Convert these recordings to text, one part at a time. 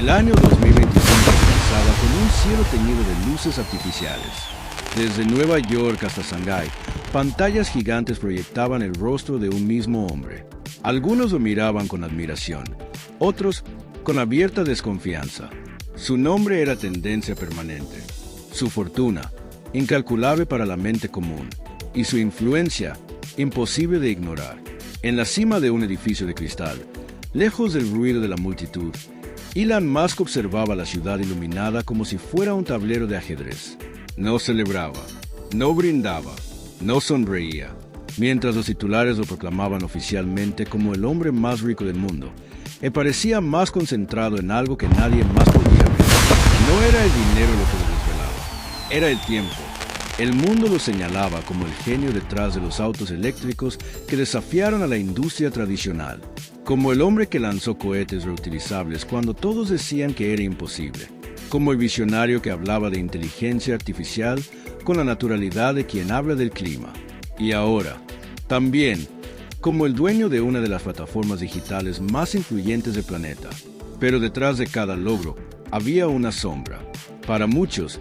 El año 2025 comenzaba con un cielo teñido de luces artificiales. Desde Nueva York hasta Shanghái, pantallas gigantes proyectaban el rostro de un mismo hombre. Algunos lo miraban con admiración, otros con abierta desconfianza. Su nombre era tendencia permanente, su fortuna, incalculable para la mente común, y su influencia, imposible de ignorar. En la cima de un edificio de cristal, lejos del ruido de la multitud, Elon Musk observaba la ciudad iluminada como si fuera un tablero de ajedrez. No celebraba, no brindaba, no sonreía. Mientras los titulares lo proclamaban oficialmente como el hombre más rico del mundo, él parecía más concentrado en algo que nadie más podía ver. No era el dinero lo que lo desvelaba, era el tiempo. El mundo lo señalaba como el genio detrás de los autos eléctricos que desafiaron a la industria tradicional, como el hombre que lanzó cohetes reutilizables cuando todos decían que era imposible, como el visionario que hablaba de inteligencia artificial con la naturalidad de quien habla del clima. Y ahora, también, como el dueño de una de las plataformas digitales más influyentes del planeta. Pero detrás de cada logro había una sombra. Para muchos,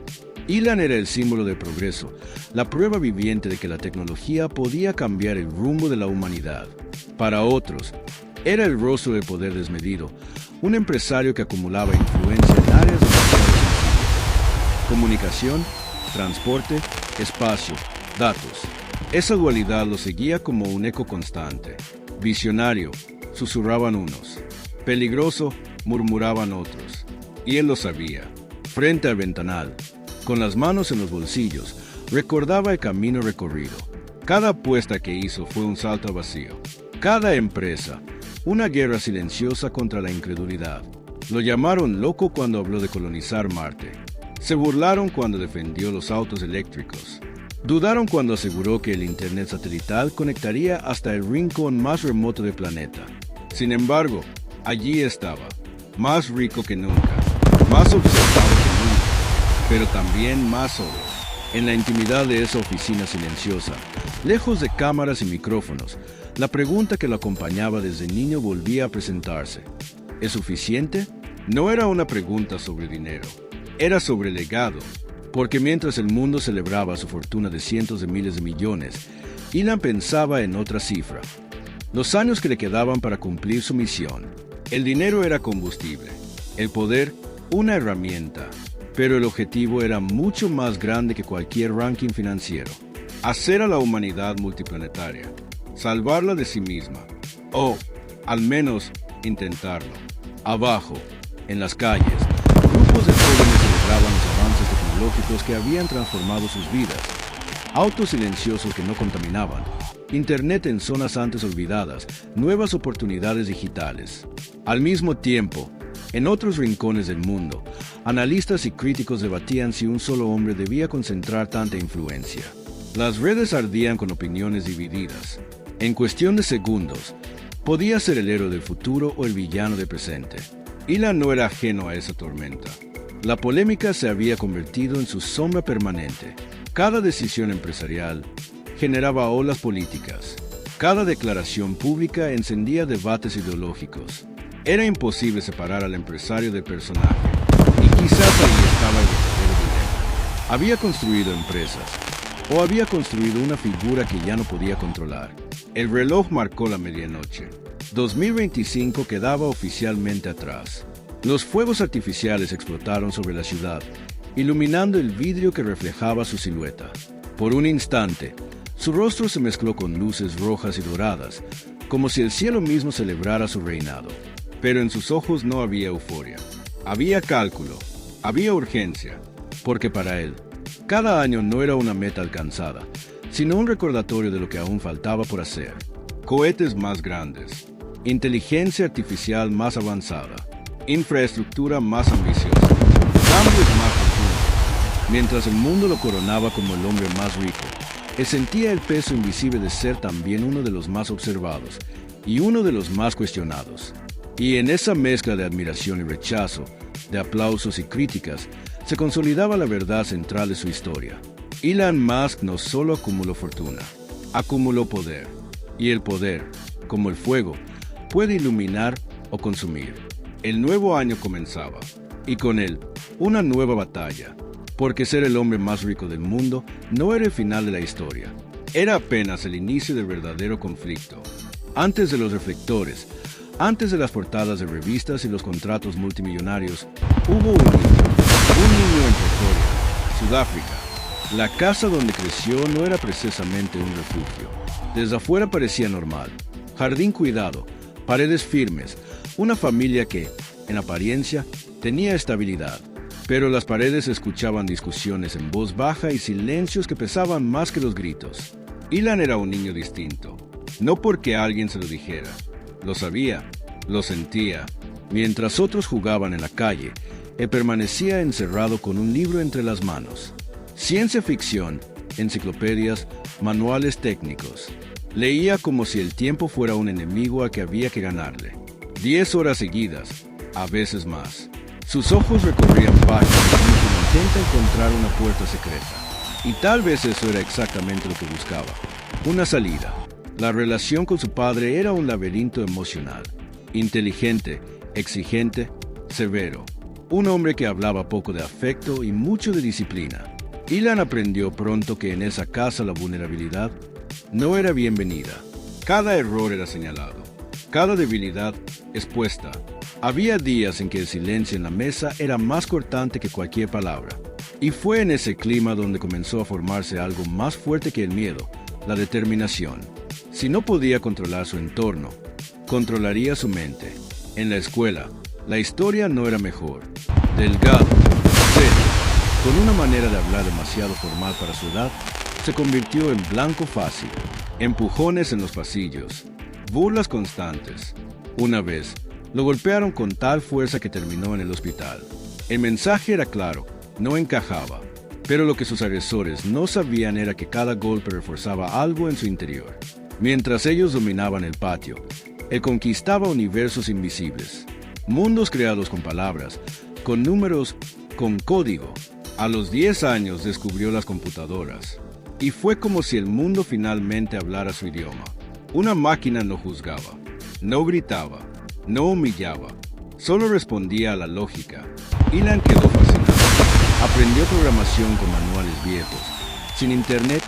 Elon era el símbolo del progreso, la prueba viviente de que la tecnología podía cambiar el rumbo de la humanidad. Para otros, era el rostro del poder desmedido, un empresario que acumulaba influencia en áreas demasiado sensibles: comunicación, transporte, espacio, datos. Esa dualidad lo seguía como un eco constante. Visionario, susurraban unos; peligroso, murmuraban otros. Y él lo sabía. Frente al ventanal, con las manos en los bolsillos, recordaba el camino recorrido. Cada apuesta que hizo fue un salto al vacío. Cada empresa, una guerra silenciosa contra la incredulidad. Lo llamaron loco cuando habló de colonizar Marte. Se burlaron cuando defendió los autos eléctricos. Dudaron cuando aseguró que el Internet satelital conectaría hasta el rincón más remoto del planeta. Sin embargo, allí estaba, más rico que nunca, más observado que nunca, pero también más solo. En la intimidad de esa oficina silenciosa, lejos de cámaras y micrófonos, la pregunta que lo acompañaba desde niño volvía a presentarse. ¿Es suficiente? No era una pregunta sobre dinero, era sobre legado. Porque mientras el mundo celebraba su fortuna de cientos de miles de millones, Elon pensaba en otra cifra: los años que le quedaban para cumplir su misión. El dinero era combustible, el poder una herramienta, pero el objetivo era mucho más grande que cualquier ranking financiero: hacer a la humanidad multiplanetaria, salvarla de sí misma, o, al menos, intentarlo. Abajo, en las calles, grupos de jóvenes celebraban los avances tecnológicos que habían transformado sus vidas: autos silenciosos que no contaminaban, internet en zonas antes olvidadas, nuevas oportunidades digitales. Al mismo tiempo, en otros rincones del mundo, analistas y críticos debatían si un solo hombre debía concentrar tanta influencia. Las redes ardían con opiniones divididas. En cuestión de segundos, podía ser el héroe del futuro o el villano del presente. Elon no era ajeno a esa tormenta. La polémica se había convertido en su sombra permanente. Cada decisión empresarial generaba olas políticas. Cada declaración pública encendía debates ideológicos. Era imposible separar al empresario del personaje, y quizás ahí estaba el verdadero dilema. Había construido empresas, o había construido una figura que ya no podía controlar. El reloj marcó la medianoche. 2025 quedaba oficialmente atrás. Los fuegos artificiales explotaron sobre la ciudad, iluminando el vidrio que reflejaba su silueta. Por un instante, su rostro se mezcló con luces rojas y doradas, como si el cielo mismo celebrara su reinado. Pero en sus ojos no había euforia. Había cálculo, había urgencia, porque para él, cada año no era una meta alcanzada, sino un recordatorio de lo que aún faltaba por hacer. Cohetes más grandes, inteligencia artificial más avanzada, infraestructura más ambiciosa, cambios más profundos. Mientras el mundo lo coronaba como el hombre más rico, él sentía el peso invisible de ser también uno de los más observados y uno de los más cuestionados. Y en esa mezcla de admiración y rechazo, de aplausos y críticas, se consolidaba la verdad central de su historia. Elon Musk no solo acumuló fortuna, acumuló poder. Y el poder, como el fuego, puede iluminar o consumir. El nuevo año comenzaba, y con él, una nueva batalla, porque ser el hombre más rico del mundo no era el final de la historia, era apenas el inicio del verdadero conflicto. Antes de los reflectores, antes de las portadas de revistas y los contratos multimillonarios, hubo un niño en Pretoria, Sudáfrica. La casa donde creció no era precisamente un refugio. Desde afuera parecía normal, jardín cuidado, paredes firmes, una familia que, en apariencia, tenía estabilidad. Pero las paredes escuchaban discusiones en voz baja y silencios que pesaban más que los gritos. Ilan era un niño distinto, no porque alguien se lo dijera. Lo sabía, lo sentía. Mientras otros jugaban en la calle, él permanecía encerrado con un libro entre las manos. Ciencia ficción, enciclopedias, manuales técnicos. Leía como si el tiempo fuera un enemigo al que había que ganarle. 10 horas seguidas, a veces más. Sus ojos recorrían páginas como quien intenta encontrar una puerta secreta. Y tal vez eso era exactamente lo que buscaba. Una salida. La relación con su padre era un laberinto emocional. Inteligente, exigente, severo. Un hombre que hablaba poco de afecto y mucho de disciplina. Ilan aprendió pronto que en esa casa la vulnerabilidad no era bienvenida. Cada error era señalado. Cada debilidad expuesta. Había días en que el silencio en la mesa era más cortante que cualquier palabra. Y fue en ese clima donde comenzó a formarse algo más fuerte que el miedo, la determinación. Si no podía controlar su entorno, controlaría su mente. En la escuela, la historia no era mejor. Delgado, serio, con una manera de hablar demasiado formal para su edad, se convirtió en blanco fácil. Empujones en los pasillos, burlas constantes. Una vez, lo golpearon con tal fuerza que terminó en el hospital. El mensaje era claro, no encajaba. Pero lo que sus agresores no sabían era que cada golpe reforzaba algo en su interior. Mientras ellos dominaban el patio, él conquistaba universos invisibles. Mundos creados con palabras, con números, con código. A los 10 años descubrió las computadoras. Y fue como si el mundo finalmente hablara su idioma. Una máquina no juzgaba, no gritaba, no humillaba, solo respondía a la lógica. Ilan quedó fascinado. Aprendió programación con manuales viejos, sin internet,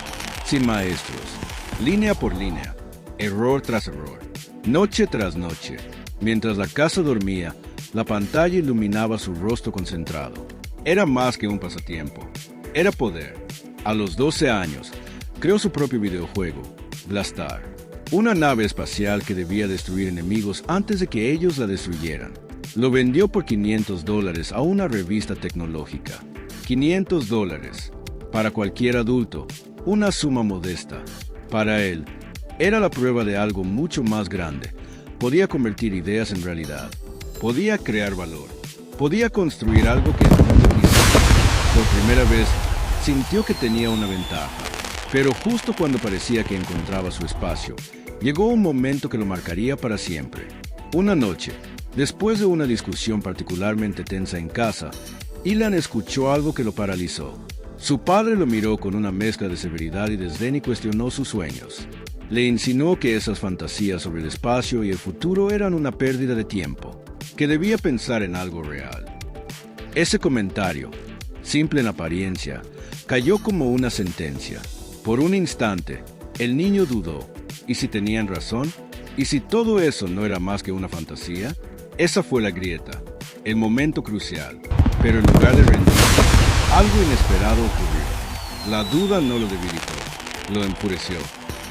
sin maestros, línea por línea, error tras error, noche tras noche. Mientras la casa dormía, la pantalla iluminaba su rostro concentrado. Era más que un pasatiempo, era poder. A los 12 años, creó su propio videojuego, Blastar, una nave espacial que debía destruir enemigos antes de que ellos la destruyeran. Lo vendió por $500 a una revista tecnológica. $500. Para cualquier adulto, una suma modesta. Para él, era la prueba de algo mucho más grande. Podía convertir ideas en realidad. Podía crear valor. Podía construir algo que el mundo quisiera. Por primera vez, sintió que tenía una ventaja. Pero justo cuando parecía que encontraba su espacio, llegó un momento que lo marcaría para siempre. Una noche, después de una discusión particularmente tensa en casa, Ilan escuchó algo que lo paralizó. Su padre lo miró con una mezcla de severidad y desdén y cuestionó sus sueños. Le insinuó que esas fantasías sobre el espacio y el futuro eran una pérdida de tiempo, que debía pensar en algo real. Ese comentario, simple en apariencia, cayó como una sentencia. Por un instante, el niño dudó. ¿Y si tenían razón? ¿Y si todo eso no era más que una fantasía? Esa fue la grieta, el momento crucial. Pero en lugar de rendirse, algo inesperado ocurrió. La duda no lo debilitó, lo enfureció.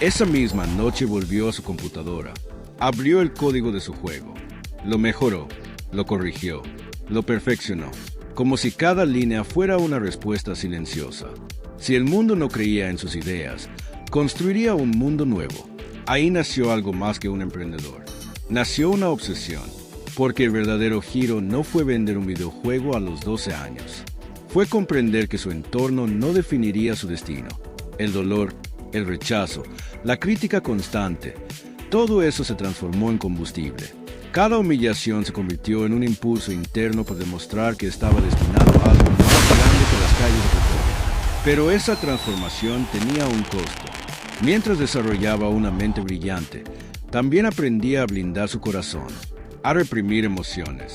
Esa misma noche volvió a su computadora, abrió el código de su juego, lo mejoró, lo corrigió, lo perfeccionó, como si cada línea fuera una respuesta silenciosa. Si el mundo no creía en sus ideas, construiría un mundo nuevo. Ahí nació algo más que un emprendedor. Nació una obsesión, porque el verdadero giro no fue vender un videojuego a los 12 años. Fue comprender que su entorno no definiría su destino. El dolor, el rechazo, la crítica constante, todo eso se transformó en combustible. Cada humillación se convirtió en un impulso interno por demostrar que estaba destinado a algo más grande que las calles de Pretoria. Pero esa transformación tenía un costo. Mientras desarrollaba una mente brillante, también aprendía a blindar su corazón, a reprimir emociones.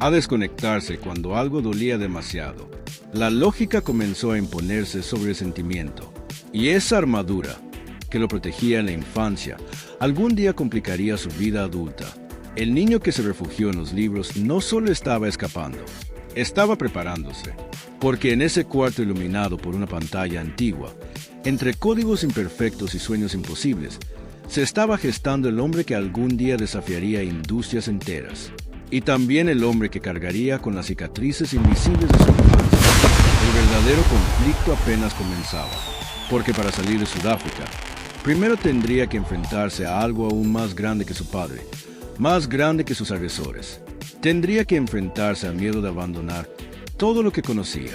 a desconectarse cuando algo dolía demasiado. La lógica comenzó a imponerse sobre el sentimiento, y esa armadura, que lo protegía en la infancia, algún día complicaría su vida adulta. El niño que se refugió en los libros no solo estaba escapando, estaba preparándose, porque en ese cuarto iluminado por una pantalla antigua, entre códigos imperfectos y sueños imposibles, se estaba gestando el hombre que algún día desafiaría industrias enteras, y también el hombre que cargaría con las cicatrices invisibles de su infancia. El verdadero conflicto apenas comenzaba, porque para salir de Sudáfrica, primero tendría que enfrentarse a algo aún más grande que su padre, más grande que sus agresores. Tendría que enfrentarse al miedo de abandonar todo lo que conocía,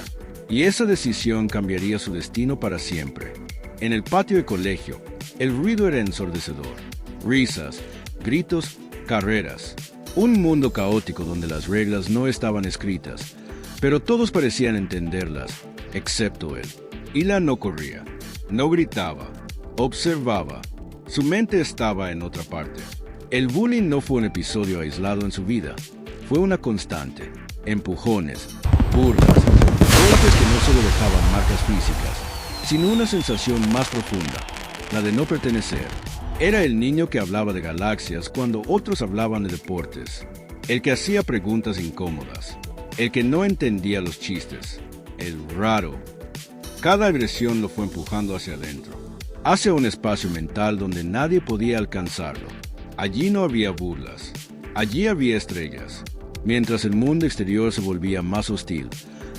y esa decisión cambiaría su destino para siempre. En el patio de colegio, el ruido era ensordecedor. Risas, gritos, carreras. Un mundo caótico donde las reglas no estaban escritas, pero todos parecían entenderlas, excepto él. Ilan no corría, no gritaba, observaba. Su mente estaba en otra parte. El bullying no fue un episodio aislado en su vida, fue una constante. Empujones, burlas, golpes que no solo dejaban marcas físicas, sino una sensación más profunda, la de no pertenecer. Era el niño que hablaba de galaxias cuando otros hablaban de deportes, el que hacía preguntas incómodas, el que no entendía los chistes, el raro. Cada agresión lo fue empujando hacia adentro, hacia un espacio mental donde nadie podía alcanzarlo. Allí no había burlas, allí había estrellas. Mientras el mundo exterior se volvía más hostil,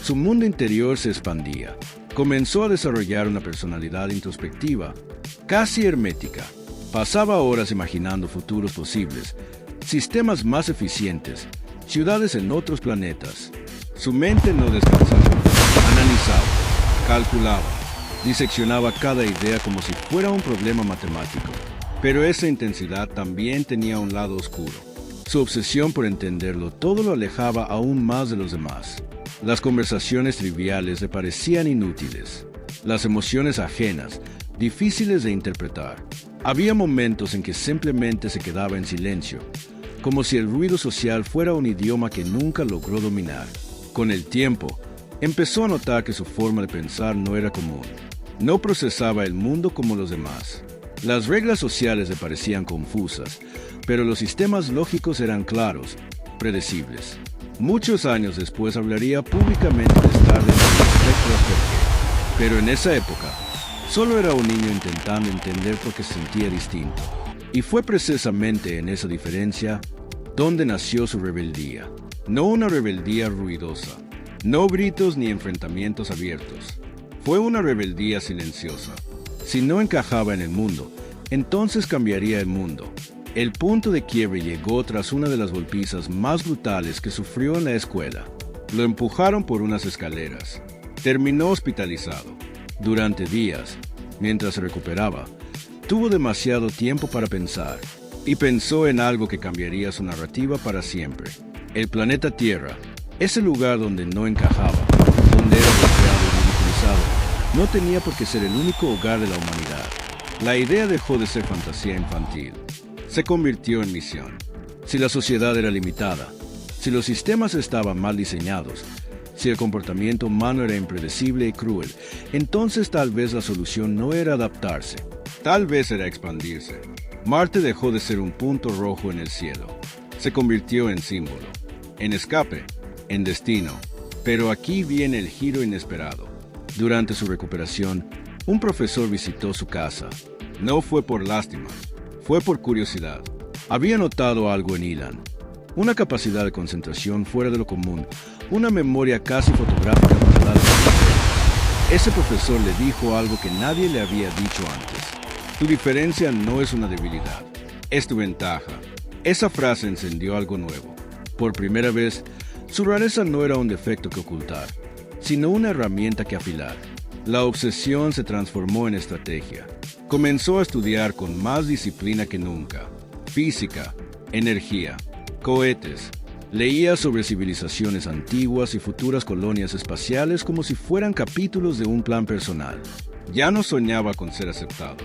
su mundo interior se expandía. Comenzó a desarrollar una personalidad introspectiva, casi hermética. Pasaba horas imaginando futuros posibles, sistemas más eficientes, ciudades en otros planetas. Su mente no descansaba, analizaba, calculaba, diseccionaba cada idea como si fuera un problema matemático. Pero esa intensidad también tenía un lado oscuro. Su obsesión por entenderlo todo lo alejaba aún más de los demás. Las conversaciones triviales le parecían inútiles. Las emociones ajenas, difíciles de interpretar. Había momentos en que simplemente se quedaba en silencio, como si el ruido social fuera un idioma que nunca logró dominar. Con el tiempo, empezó a notar que su forma de pensar no era común. No procesaba el mundo como los demás. Las reglas sociales le parecían confusas, pero los sistemas lógicos eran claros, predecibles. Muchos años después hablaría públicamente de estar dentro del espectro Asperger, pero en esa época, solo era un niño intentando entender por qué se sentía distinto. Y fue precisamente en esa diferencia donde nació su rebeldía. No una rebeldía ruidosa, no gritos ni enfrentamientos abiertos. Fue una rebeldía silenciosa. Si no encajaba en el mundo, entonces cambiaría el mundo. El punto de quiebre llegó tras una de las golpizas más brutales que sufrió en la escuela. Lo empujaron por unas escaleras. Terminó hospitalizado. Durante días, mientras se recuperaba, tuvo demasiado tiempo para pensar, y pensó en algo que cambiaría su narrativa para siempre. El planeta Tierra, ese lugar donde no encajaba, donde era golpeado y ridiculizado, no tenía por qué ser el único hogar de la humanidad. La idea dejó de ser fantasía infantil. Se convirtió en misión. Si la sociedad era limitada, si los sistemas estaban mal diseñados, si el comportamiento humano era impredecible y cruel, entonces tal vez la solución no era adaptarse, tal vez era expandirse. Marte dejó de ser un punto rojo en el cielo. Se convirtió en símbolo, en escape, en destino. Pero aquí viene el giro inesperado. Durante su recuperación, un profesor visitó su casa. No fue por lástima, fue por curiosidad. Había notado algo en Ilan, una capacidad de concentración fuera de lo común, una memoria casi fotográfica para dar contexto. Ese profesor le dijo algo que nadie le había dicho antes. Tu diferencia no es una debilidad, es tu ventaja. Esa frase encendió algo nuevo. Por primera vez, su rareza no era un defecto que ocultar, sino una herramienta que afilar. La obsesión se transformó en estrategia. Comenzó a estudiar con más disciplina que nunca. Física, energía, cohetes. Leía sobre civilizaciones antiguas y futuras colonias espaciales como si fueran capítulos de un plan personal. Ya no soñaba con ser aceptado,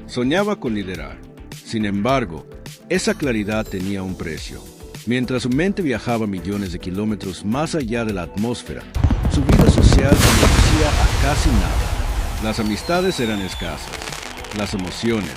soñaba con liderar. Sin embargo, esa claridad tenía un precio. Mientras su mente viajaba millones de kilómetros más allá de la atmósfera, su vida social se reducía a casi nada. Las amistades eran escasas, las emociones,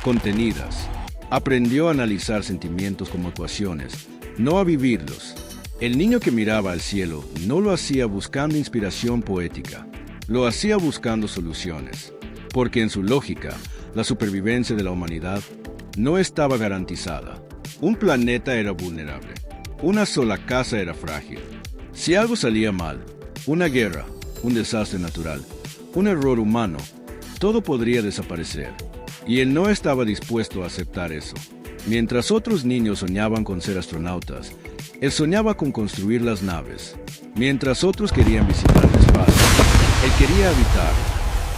contenidas. Aprendió a analizar sentimientos como ecuaciones, no a vivirlos. El niño que miraba al cielo no lo hacía buscando inspiración poética, lo hacía buscando soluciones, porque en su lógica, la supervivencia de la humanidad no estaba garantizada. Un planeta era vulnerable, una sola casa era frágil. Si algo salía mal, una guerra, un desastre natural, un error humano, todo podría desaparecer. Y él no estaba dispuesto a aceptar eso. Mientras otros niños soñaban con ser astronautas, él soñaba con construir las naves. Mientras otros querían visitar el espacio, él quería habitar.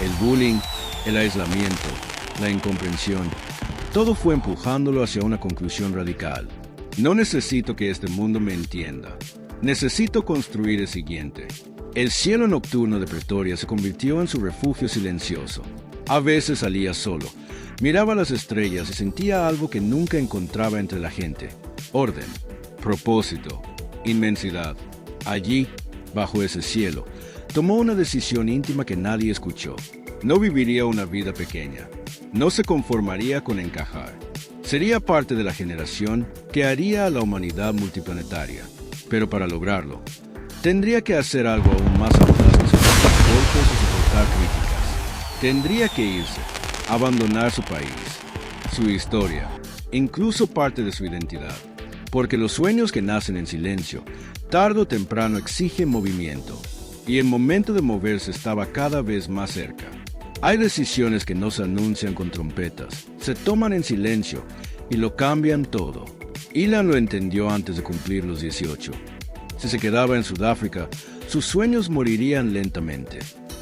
El bullying, el aislamiento, la incomprensión, todo fue empujándolo hacia una conclusión radical. No necesito que este mundo me entienda. Necesito construir el siguiente. El cielo nocturno de Pretoria se convirtió en su refugio silencioso. A veces salía solo, miraba las estrellas y sentía algo que nunca encontraba entre la gente. Orden, propósito, inmensidad. Allí, bajo ese cielo, tomó una decisión íntima que nadie escuchó. No viviría una vida pequeña. No se conformaría con encajar. Sería parte de la generación que haría a la humanidad multiplanetaria. Pero para lograrlo, tendría que hacer algo aún más audaz que soportar golpes o soportar críticas. Tendría que irse, abandonar su país, su historia, incluso parte de su identidad. Porque los sueños que nacen en silencio, tarde o temprano exigen movimiento. Y el momento de moverse estaba cada vez más cerca. Hay decisiones que no se anuncian con trompetas, se toman en silencio y lo cambian todo. Ilan lo entendió antes de cumplir los 18. Si se quedaba en Sudáfrica, sus sueños morirían lentamente.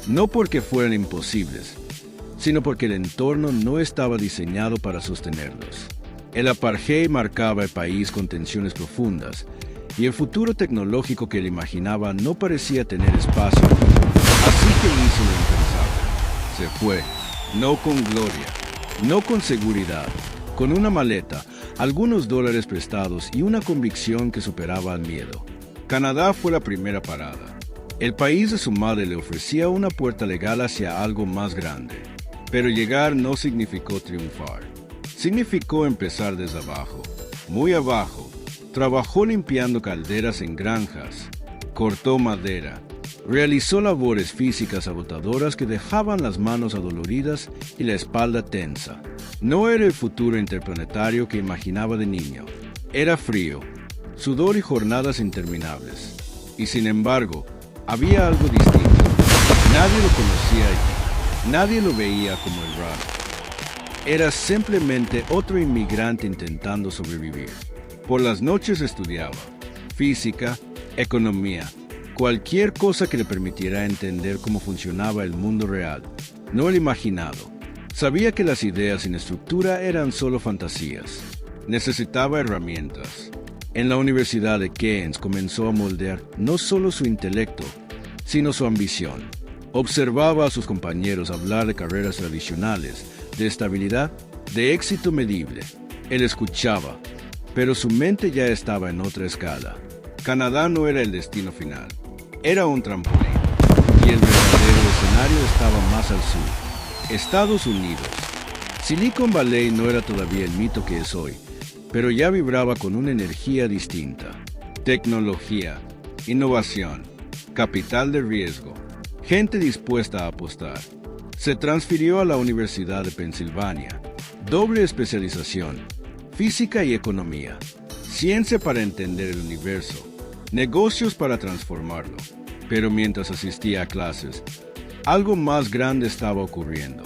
No porque fueran imposibles, sino porque el entorno no estaba diseñado para sostenerlos. El apartheid marcaba el país con tensiones profundas, y el futuro tecnológico que él imaginaba no parecía tener espacio. Así que hizo lo impensable. Se fue, no con gloria, no con seguridad, con una maleta, algunos dólares prestados y una convicción que superaba al miedo. Canadá fue la primera parada. El país de su madre le ofrecía una puerta legal hacia algo más grande. Pero llegar no significó triunfar. Significó empezar desde abajo, muy abajo. Trabajó limpiando calderas en granjas, cortó madera, realizó labores físicas agotadoras que dejaban las manos adoloridas y la espalda tensa. No era el futuro interplanetario que imaginaba de niño. Era frío, sudor y jornadas interminables. Y sin embargo, había algo distinto. Nadie lo conocía allí. Nadie lo veía como el raro. Era simplemente otro inmigrante intentando sobrevivir. Por las noches estudiaba física, economía, cualquier cosa que le permitiera entender cómo funcionaba el mundo real, no el imaginado. Sabía que las ideas sin estructura eran solo fantasías. Necesitaba herramientas. En la Universidad de Keynes comenzó a moldear no solo su intelecto, sino su ambición. Observaba a sus compañeros hablar de carreras tradicionales, de estabilidad, de éxito medible. Él escuchaba, pero su mente ya estaba en otra escala. Canadá no era el destino final, era un trampolín, y el verdadero escenario estaba más al sur, Estados Unidos. Silicon Valley no era todavía el mito que es hoy, pero ya vibraba con una energía distinta. Tecnología, innovación, capital de riesgo, gente dispuesta a apostar. Se transfirió a la Universidad de Pensilvania, doble especialización, física y economía, ciencia para entender el universo, negocios para transformarlo. Pero mientras asistía a clases, algo más grande estaba ocurriendo.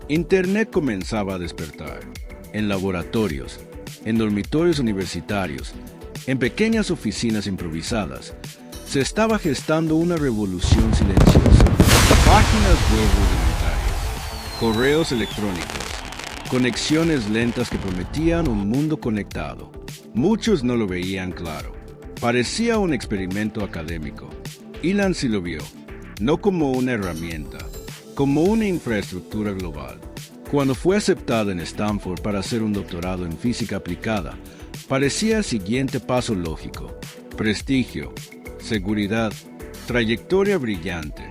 Internet comenzaba a despertar. En laboratorios, en dormitorios universitarios, en pequeñas oficinas improvisadas, se estaba gestando una revolución silenciosa. Páginas web rudimentarias, correos electrónicos, conexiones lentas que prometían un mundo conectado. Muchos no lo veían claro. Parecía un experimento académico. Ilan sí lo vio, no como una herramienta, como una infraestructura global. Cuando fue aceptada en Stanford para hacer un doctorado en física aplicada, Parecía el siguiente paso lógico: prestigio, seguridad, trayectoria brillante.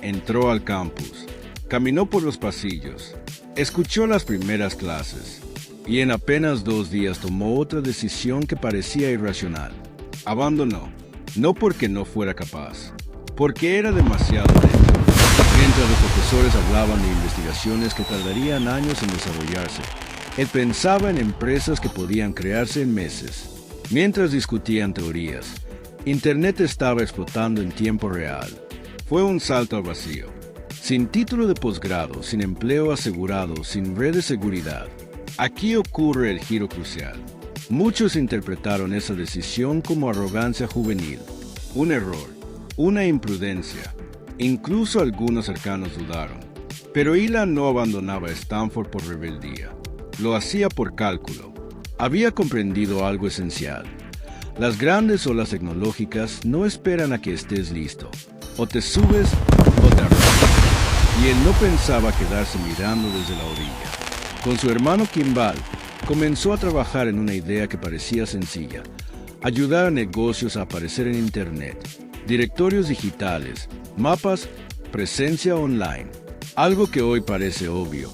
Entró al campus, caminó por los pasillos, escuchó las primeras clases y en apenas 2 días tomó otra decisión que parecía irracional. Abandonó, no porque no fuera capaz, porque era demasiado lento. Mientras los profesores hablaban de investigaciones que tardarían años en desarrollarse, él pensaba en empresas que podían crearse en meses. Mientras discutían teorías, Internet estaba explotando en tiempo real. Fue un salto al vacío. Sin título de posgrado, sin empleo asegurado, sin red de seguridad. Aquí ocurre el giro crucial. Muchos interpretaron esa decisión como arrogancia juvenil, un error, una imprudencia. Incluso algunos cercanos dudaron. Pero Elon no abandonaba Stanford por rebeldía. Lo hacía por cálculo. Había comprendido algo esencial. Las grandes olas tecnológicas no esperan a que estés listo. O te subes o te arrastras. Y él no pensaba quedarse mirando desde la orilla. Con su hermano Kimball, comenzó a trabajar en una idea que parecía sencilla: ayudar a negocios a aparecer en Internet, directorios digitales, mapas, presencia online. Algo que hoy parece obvio,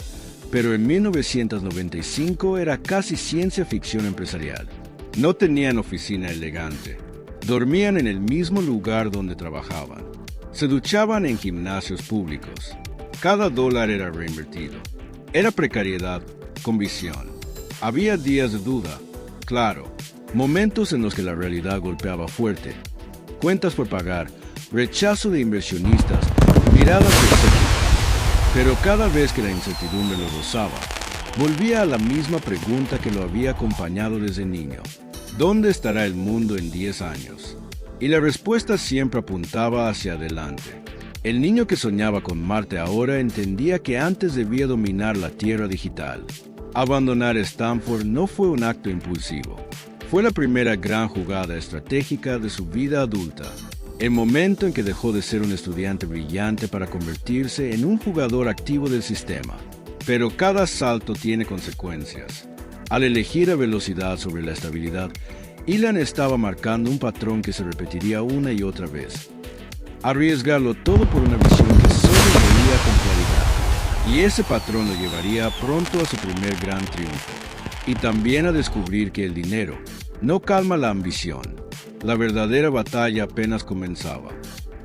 pero en 1995 era casi ciencia ficción empresarial. No tenían oficina elegante. Dormían en el mismo lugar donde trabajaban. Se duchaban en gimnasios públicos. Cada dólar era reinvertido. Era precariedad con visión. Había días de duda, claro, momentos en los que la realidad golpeaba fuerte. Cuentas por pagar, rechazo de inversionistas, miradas escépticas. Pero cada vez que la incertidumbre lo rozaba, volvía a la misma pregunta que lo había acompañado desde niño: ¿dónde estará el mundo en 10 años? Y la respuesta siempre apuntaba hacia adelante. El niño que soñaba con Marte ahora entendía que antes debía dominar la Tierra digital. Abandonar Stanford no fue un acto impulsivo. Fue la primera gran jugada estratégica de su vida adulta. El momento en que dejó de ser un estudiante brillante para convertirse en un jugador activo del sistema. Pero cada salto tiene consecuencias. Al elegir la velocidad sobre la estabilidad, Elon estaba marcando un patrón que se repetiría una y otra vez. Arriesgarlo todo por una visión que solo veía con claridad. Y ese patrón lo llevaría pronto a su primer gran triunfo. Y también a descubrir que el dinero no calma la ambición. La verdadera batalla apenas comenzaba.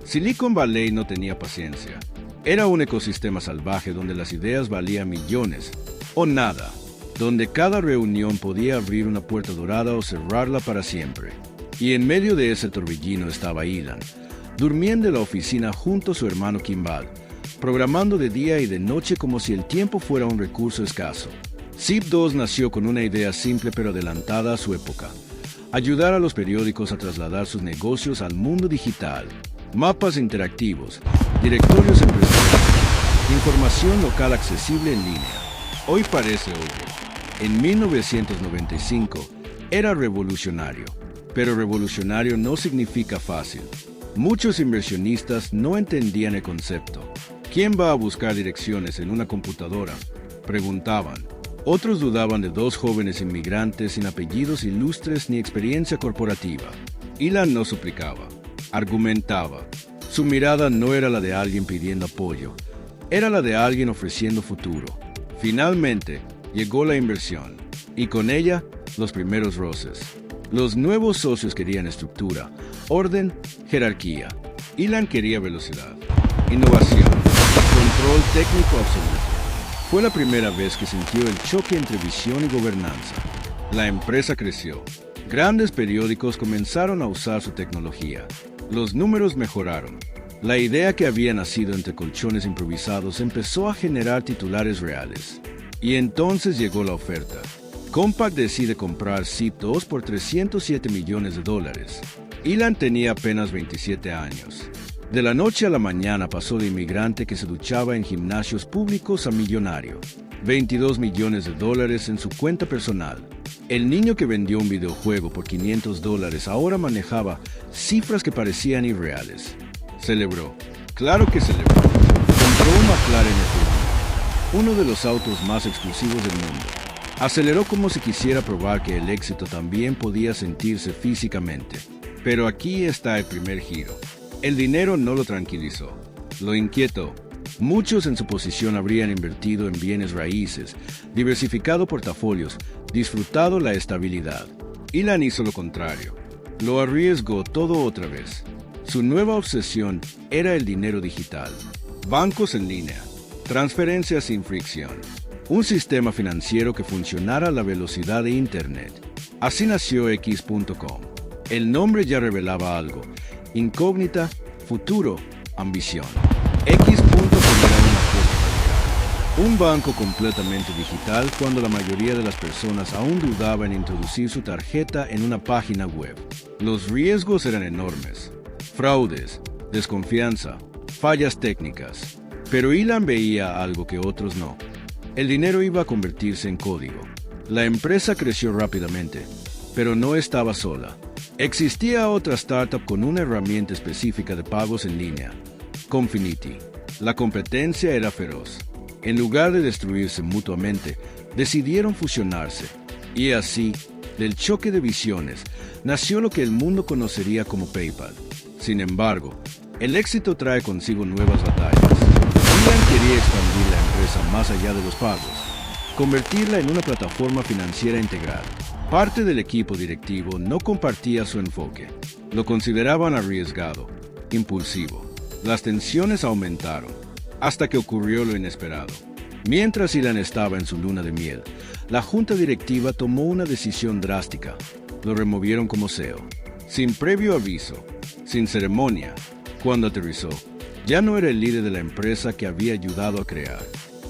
Silicon Valley no tenía paciencia. Era un ecosistema salvaje donde las ideas valían millones, o nada, donde cada reunión podía abrir una puerta dorada o cerrarla para siempre. Y en medio de ese torbellino estaba Elon, durmiendo en la oficina junto a su hermano Kimball, programando de día y de noche como si el tiempo fuera un recurso escaso. Zip2 nació con una idea simple pero adelantada a su época: ayudar a los periódicos a trasladar sus negocios al mundo digital. Mapas interactivos, directorios empresariales, información local accesible en línea. Hoy parece obvio. En 1995 era revolucionario, pero revolucionario no significa fácil. Muchos inversionistas no entendían el concepto. ¿Quién va a buscar direcciones en una computadora?, preguntaban. Otros dudaban de 2 jóvenes inmigrantes sin apellidos ilustres ni experiencia corporativa. Elon no suplicaba, argumentaba. Su mirada no era la de alguien pidiendo apoyo, era la de alguien ofreciendo futuro. Finalmente, llegó la inversión, y con ella, los primeros roces. Los nuevos socios querían estructura, orden, jerarquía. Elon quería velocidad, innovación, control técnico absoluto. Fue la primera vez que sintió el choque entre visión y gobernanza. La empresa creció. Grandes periódicos comenzaron a usar su tecnología. Los números mejoraron. La idea que había nacido entre colchones improvisados empezó a generar titulares reales. Y entonces llegó la oferta. Compaq decide comprar Zip2 por $307 millones. Elon tenía apenas 27 años. De la noche a la mañana pasó de inmigrante que se duchaba en gimnasios públicos a millonario. $22 millones en su cuenta personal. El niño que vendió un videojuego por $500 ahora manejaba cifras que parecían irreales. Celebró. Claro que celebró. Compró un McLaren F1, uno de los autos más exclusivos del mundo. Aceleró como si quisiera probar que el éxito también podía sentirse físicamente. Pero aquí está el primer giro. El dinero no lo tranquilizó, lo inquietó. Muchos en su posición habrían invertido en bienes raíces, diversificado portafolios, disfrutado la estabilidad. Elon hizo lo contrario. Lo arriesgó todo otra vez. Su nueva obsesión era el dinero digital. Bancos en línea, transferencias sin fricción, un sistema financiero que funcionara a la velocidad de Internet. Así nació X.com. El nombre ya revelaba algo: incógnita, futuro, ambición. X.com era una apuesta radical. Un banco completamente digital cuando la mayoría de las personas aún dudaban en introducir su tarjeta en una página web. Los riesgos eran enormes. Fraudes, desconfianza, fallas técnicas. Pero Elon veía algo que otros no. El dinero iba a convertirse en código. La empresa creció rápidamente, pero no estaba sola. Existía otra startup con una herramienta específica de pagos en línea: Confinity. La competencia era feroz. En lugar de destruirse mutuamente, decidieron fusionarse. Y así, del choque de visiones, nació lo que el mundo conocería como PayPal. Sin embargo, el éxito trae consigo nuevas batallas. Elon quería expandir la empresa más allá de los pagos, convertirla en una plataforma financiera integral. Parte del equipo directivo no compartía su enfoque. Lo consideraban arriesgado, impulsivo. Las tensiones aumentaron, hasta que ocurrió lo inesperado. Mientras Elon estaba en su luna de miel, la junta directiva tomó una decisión drástica. Lo removieron como CEO, sin previo aviso, sin ceremonia. Cuando aterrizó, ya no era el líder de la empresa que había ayudado a crear.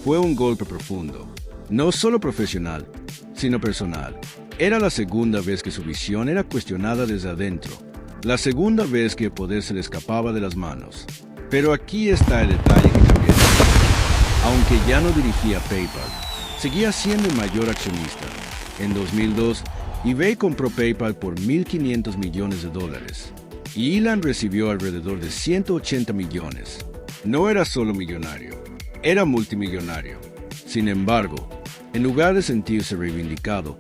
Fue un golpe profundo, no solo profesional, sino personal. Era la segunda vez que su visión era cuestionada desde adentro, la segunda vez que el poder se le escapaba de las manos. Pero aquí está el detalle que cambió. Aunque ya no dirigía PayPal, seguía siendo el mayor accionista. En 2002, eBay compró PayPal por $1.500 millones. Y Elon recibió alrededor de 180 millones. No era solo millonario, era multimillonario. Sin embargo, en lugar de sentirse reivindicado,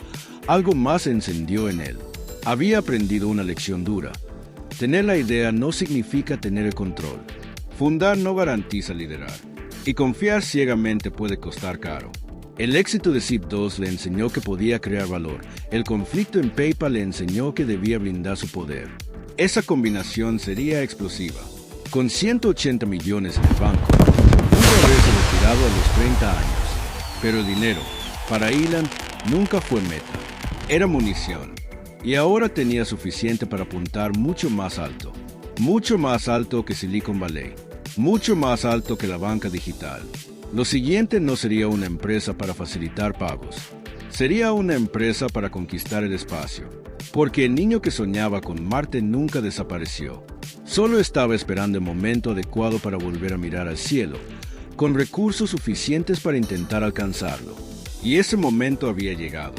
algo más encendió en él. Había aprendido una lección dura. Tener la idea no significa tener el control. Fundar no garantiza liderar. Y confiar ciegamente puede costar caro. El éxito de Zip2 le enseñó que podía crear valor. El conflicto en PayPal le enseñó que debía brindar su poder. Esa combinación sería explosiva. Con 180 millones en el banco, pudo haberse retirado a los 30 años. Pero el dinero, para Elon, nunca fue meta. Era munición. Y ahora tenía suficiente para apuntar mucho más alto. Mucho más alto que Silicon Valley. Mucho más alto que la banca digital. Lo siguiente no sería una empresa para facilitar pagos. Sería una empresa para conquistar el espacio. Porque el niño que soñaba con Marte nunca desapareció. Solo estaba esperando el momento adecuado para volver a mirar al cielo, con recursos suficientes para intentar alcanzarlo. Y ese momento había llegado.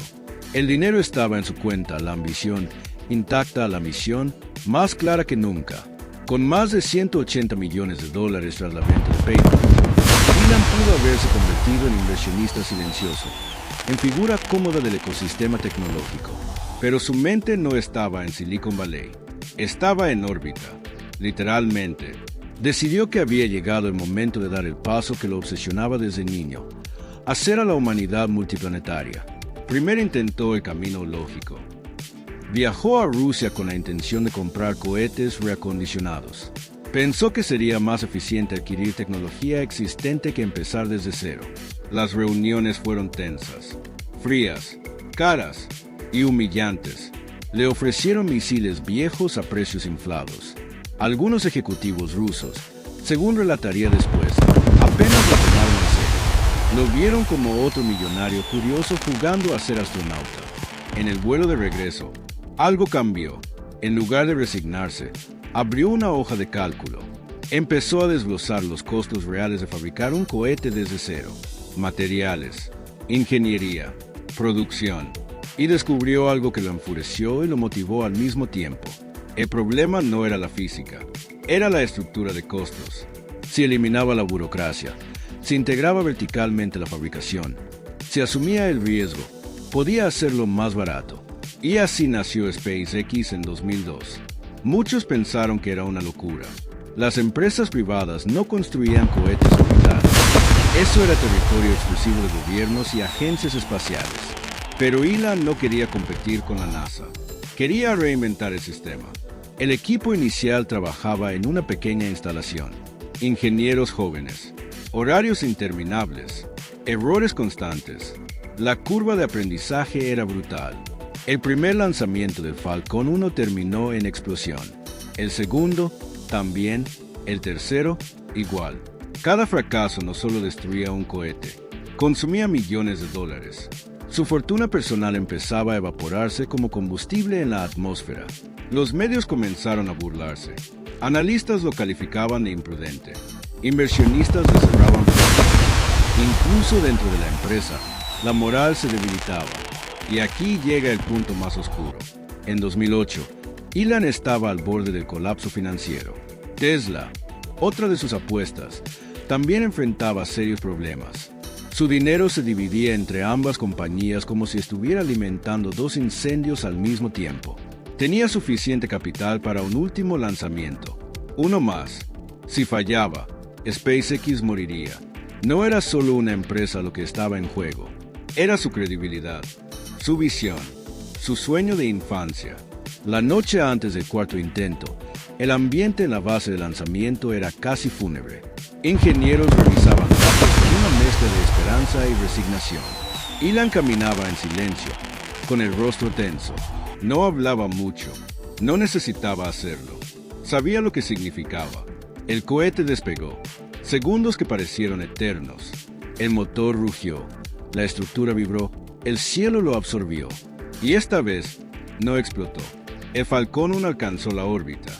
El dinero estaba en su cuenta, la ambición intacta, la misión más clara que nunca. Con más de 180 millones de dólares tras la venta de PayPal, Elon pudo haberse convertido en inversionista silencioso, en figura cómoda del ecosistema tecnológico. Pero su mente no estaba en Silicon Valley, estaba en órbita, literalmente. Decidió que había llegado el momento de dar el paso que lo obsesionaba desde niño, hacer a la humanidad multiplanetaria. Primero intentó el camino lógico. Viajó a Rusia con la intención de comprar cohetes reacondicionados. Pensó que sería más eficiente adquirir tecnología existente que empezar desde cero. Las reuniones fueron tensas, frías, caras y humillantes. Le ofrecieron misiles viejos a precios inflados. Algunos ejecutivos rusos, según relataría después, apenas lo tomaron en serio. Lo vieron como otro millonario curioso jugando a ser astronauta. En el vuelo de regreso, algo cambió. En lugar de resignarse, abrió una hoja de cálculo. Empezó a desglosar los costos reales de fabricar un cohete desde cero. Materiales, ingeniería, producción. Y descubrió algo que lo enfureció y lo motivó al mismo tiempo. El problema no era la física, era la estructura de costos. Se eliminaba la burocracia, se integraba verticalmente la fabricación, se asumía el riesgo, podía hacerlo más barato. Y así nació SpaceX en 2002. Muchos pensaron que era una locura. Las empresas privadas no construían cohetes orbitales. Eso era territorio exclusivo de gobiernos y agencias espaciales. Pero Elon no quería competir con la NASA. Quería reinventar el sistema. El equipo inicial trabajaba en una pequeña instalación. Ingenieros jóvenes, horarios interminables, errores constantes. La curva de aprendizaje era brutal. El primer lanzamiento del Falcon 1 terminó en explosión. El segundo, también. El tercero, igual. Cada fracaso no solo destruía un cohete, consumía millones de dólares. Su fortuna personal empezaba a evaporarse como combustible en la atmósfera. Los medios comenzaron a burlarse. Analistas lo calificaban de imprudente. Inversionistas le cerraban puertas. Incluso dentro de la empresa, la moral se debilitaba. Y aquí llega el punto más oscuro. En 2008, Elon estaba al borde del colapso financiero. Tesla, otra de sus apuestas, también enfrentaba serios problemas. Su dinero se dividía entre ambas compañías como si estuviera alimentando dos incendios al mismo tiempo. Tenía suficiente capital para un último lanzamiento. Uno más. Si fallaba, SpaceX moriría. No era solo una empresa lo que estaba en juego. Era su credibilidad, su visión, su sueño de infancia. La noche antes del cuarto intento, el ambiente en la base de lanzamiento era casi fúnebre. Ingenieros revisaban datos con una mezcla de esperanza y resignación. Elon caminaba en silencio, con el rostro tenso. No hablaba mucho. No necesitaba hacerlo. Sabía lo que significaba. El cohete despegó. Segundos que parecieron eternos. El motor rugió. La estructura vibró. El cielo lo absorbió. Y esta vez no explotó. El Falcon 1 alcanzó la órbita.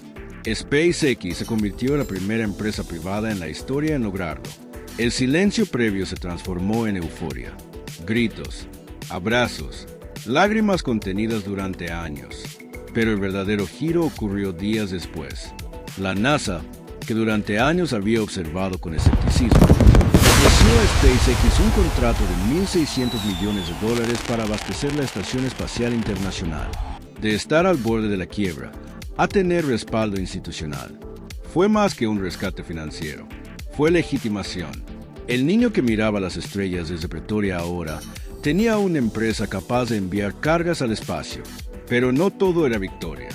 SpaceX se convirtió en la primera empresa privada en la historia en lograrlo. El silencio previo se transformó en euforia. Gritos, abrazos, lágrimas contenidas durante años. Pero el verdadero giro ocurrió días después. La NASA, que durante años había observado con escepticismo, ofreció a SpaceX un contrato de $1.600 millones para abastecer la Estación Espacial Internacional. De estar al borde de la quiebra a tener respaldo institucional. Fue más que un rescate financiero. Fue legitimación. El niño que miraba las estrellas desde Pretoria ahora tenía una empresa capaz de enviar cargas al espacio. Pero no todo era victoria.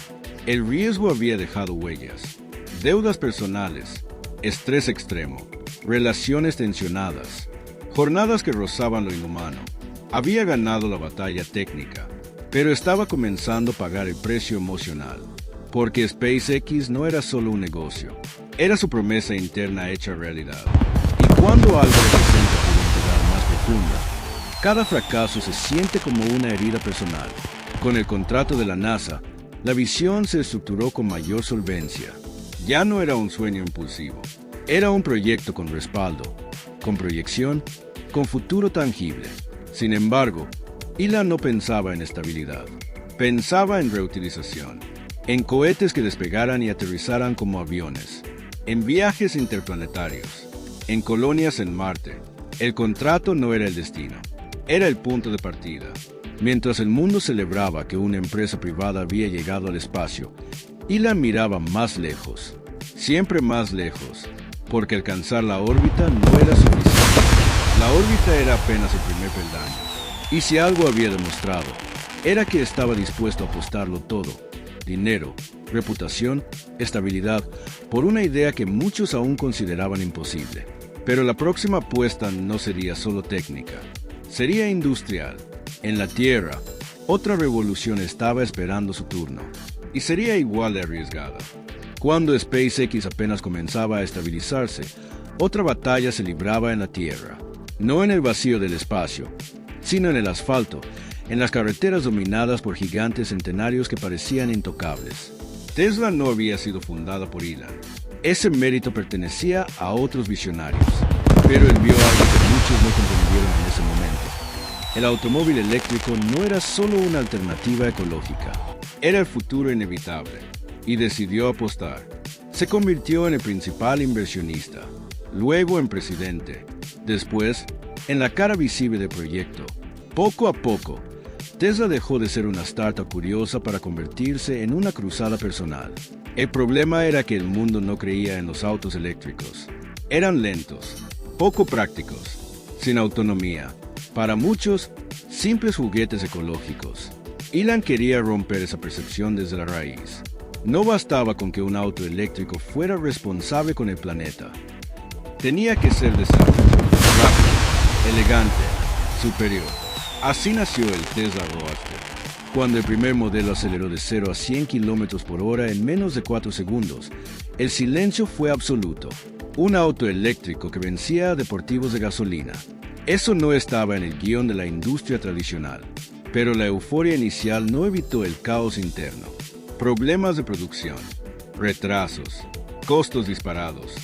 El riesgo había dejado huellas. Deudas personales, estrés extremo, relaciones tensionadas, jornadas que rozaban lo inhumano. Había ganado la batalla técnica, pero estaba comenzando a pagar el precio emocional. Porque SpaceX no era solo un negocio, era su promesa interna hecha realidad. Y cuando algo representa tu identidad más profunda, cada fracaso se siente como una herida personal. Con el contrato de la NASA, la visión se estructuró con mayor solvencia. Ya no era un sueño impulsivo, era un proyecto con respaldo, con proyección, con futuro tangible. Sin embargo, Elon no pensaba en estabilidad, pensaba en reutilización, en cohetes que despegaran y aterrizaran como aviones, en viajes interplanetarios, en colonias en Marte. El contrato no era el destino, era el punto de partida. Mientras el mundo celebraba que una empresa privada había llegado al espacio, Elon miraba más lejos, siempre más lejos, porque alcanzar la órbita no era suficiente. La órbita era apenas el primer peldaño, y si algo había demostrado, era que estaba dispuesto a apostarlo todo: dinero, reputación, estabilidad, por una idea que muchos aún consideraban imposible. Pero la próxima apuesta no sería solo técnica, sería industrial. En la Tierra, otra revolución estaba esperando su turno, y sería igual de arriesgada. Cuando SpaceX apenas comenzaba a estabilizarse, otra batalla se libraba en la Tierra, no en el vacío del espacio, sino en el asfalto, en las carreteras dominadas por gigantes centenarios que parecían intocables. Tesla no había sido fundada por Elon. Ese mérito pertenecía a otros visionarios, pero él vio algo que muchos no comprendieron en ese momento. El automóvil eléctrico no era solo una alternativa ecológica, era el futuro inevitable, y decidió apostar. Se convirtió en el principal inversionista, luego en presidente, después en la cara visible del proyecto. Poco a poco, Tesla dejó de ser una startup curiosa para convertirse en una cruzada personal. El problema era que el mundo no creía en los autos eléctricos. Eran lentos, poco prácticos, sin autonomía. Para muchos, simples juguetes ecológicos. Elon quería romper esa percepción desde la raíz. No bastaba con que un auto eléctrico fuera responsable con el planeta. Tenía que ser decente, rápido, elegante, superior. Así nació el Tesla Roadster, cuando el primer modelo aceleró de 0 a 100 km por hora en menos de 4 segundos. El silencio fue absoluto. Un auto eléctrico que vencía a deportivos de gasolina. Eso no estaba en el guión de la industria tradicional, pero la euforia inicial no evitó el caos interno. Problemas de producción, retrasos, costos disparados,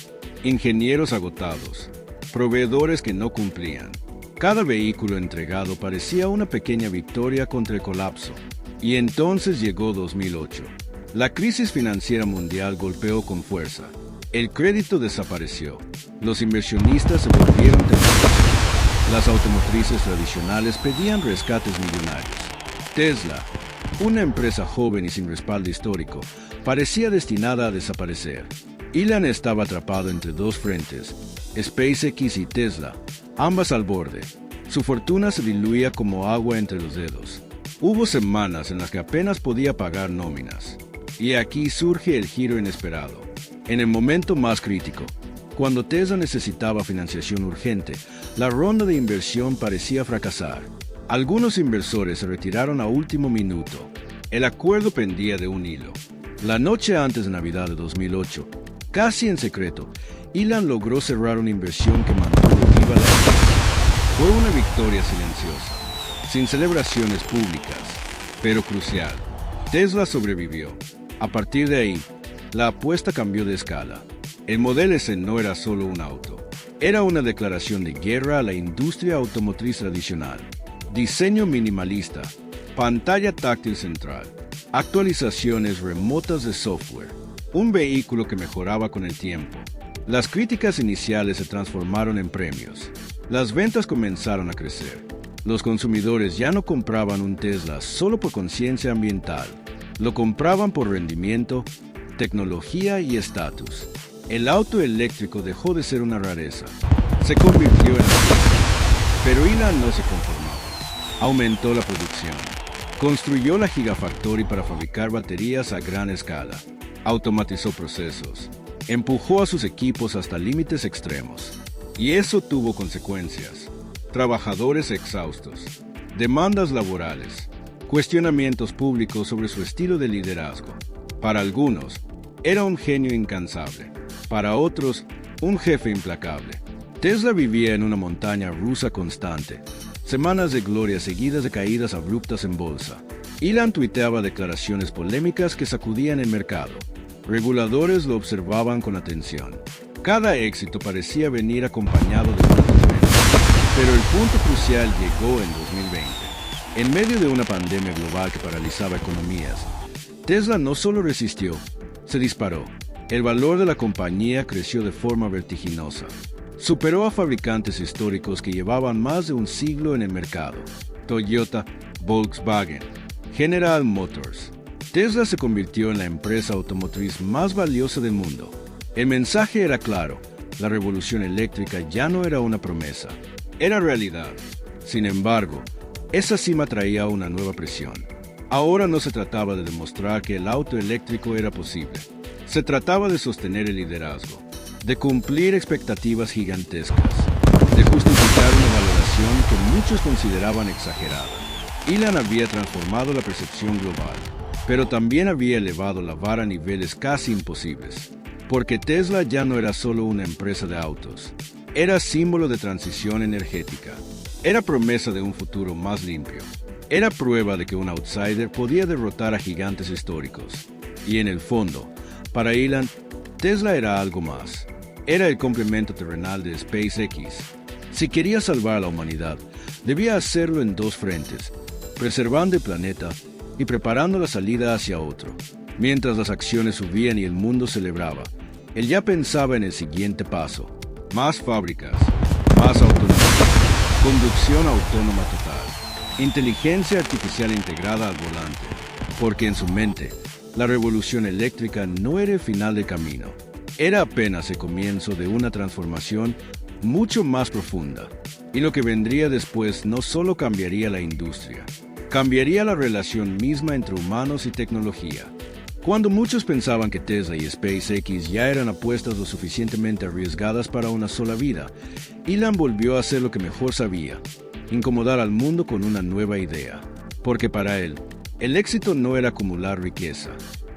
ingenieros agotados, proveedores que no cumplían. Cada vehículo entregado parecía una pequeña victoria contra el colapso. Y entonces llegó 2008. La crisis financiera mundial golpeó con fuerza. El crédito desapareció. Los inversionistas se volvieron temerosos. Las automotrices tradicionales pedían rescates millonarios. Tesla, una empresa joven y sin respaldo histórico, parecía destinada a desaparecer. Elon estaba atrapado entre dos frentes, SpaceX y Tesla, ambas al borde. Su fortuna se diluía como agua entre los dedos. Hubo semanas en las que apenas podía pagar nóminas. Y aquí surge el giro inesperado. En el momento más crítico, cuando Tesla necesitaba financiación urgente, la ronda de inversión parecía fracasar. Algunos inversores se retiraron a último minuto. El acuerdo pendía de un hilo. La noche antes de Navidad de 2008, casi en secreto, Elon logró cerrar una inversión que mantuvo viva la empresa. Fue una victoria silenciosa, sin celebraciones públicas, pero crucial. Tesla sobrevivió. A partir de ahí, la apuesta cambió de escala. El Model S no era solo un auto. Era una declaración de guerra a la industria automotriz tradicional. Diseño minimalista, pantalla táctil central, actualizaciones remotas de software, un vehículo que mejoraba con el tiempo. Las críticas iniciales se transformaron en premios. Las ventas comenzaron a crecer. Los consumidores ya no compraban un Tesla solo por conciencia ambiental. Lo compraban por rendimiento, tecnología y estatus. El auto eléctrico dejó de ser una rareza. Se convirtió en la pero Elon no se conformaba. Aumentó la producción. Construyó la Gigafactory para fabricar baterías a gran escala. Automatizó procesos. Empujó a sus equipos hasta límites extremos. Y eso tuvo consecuencias. Trabajadores exhaustos, demandas laborales, cuestionamientos públicos sobre su estilo de liderazgo. Para algunos, era un genio incansable. Para otros, un jefe implacable. Tesla vivía en una montaña rusa constante. Semanas de gloria seguidas de caídas abruptas en bolsa. Elon tuiteaba declaraciones polémicas que sacudían el mercado. Reguladores lo observaban con atención. Cada éxito parecía venir acompañado de una tormenta. Pero el punto crucial llegó en 2020. En medio de una pandemia global que paralizaba economías, Tesla no solo resistió, se disparó. El valor de la compañía creció de forma vertiginosa. Superó a fabricantes históricos que llevaban más de un siglo en el mercado: Toyota, Volkswagen, General Motors. Tesla se convirtió en la empresa automotriz más valiosa del mundo. El mensaje era claro: la revolución eléctrica ya no era una promesa, era realidad. Sin embargo, esa cima traía una nueva presión. Ahora no se trataba de demostrar que el auto eléctrico era posible. Se trataba de sostener el liderazgo, de cumplir expectativas gigantescas, de justificar una valoración que muchos consideraban exagerada. Elon había transformado la percepción global, pero también había elevado la vara a niveles casi imposibles. Porque Tesla ya no era solo una empresa de autos, era símbolo de transición energética, era promesa de un futuro más limpio, era prueba de que un outsider podía derrotar a gigantes históricos. Y en el fondo, para Elon, Tesla era algo más. Era el complemento terrenal de SpaceX. Si quería salvar a la humanidad, debía hacerlo en dos frentes: preservando el planeta y preparando la salida hacia otro. Mientras las acciones subían y el mundo celebraba, él ya pensaba en el siguiente paso: más fábricas, más autonomía, conducción autónoma total. Inteligencia artificial integrada al volante, porque en su mente, la revolución eléctrica no era el final del camino, era apenas el comienzo de una transformación mucho más profunda. Y lo que vendría después no solo cambiaría la industria, cambiaría la relación misma entre humanos y tecnología. Cuando muchos pensaban que Tesla y SpaceX ya eran apuestas lo suficientemente arriesgadas para una sola vida, Elon volvió a hacer lo que mejor sabía: incomodar al mundo con una nueva idea. Porque para él, el éxito no era acumular riqueza,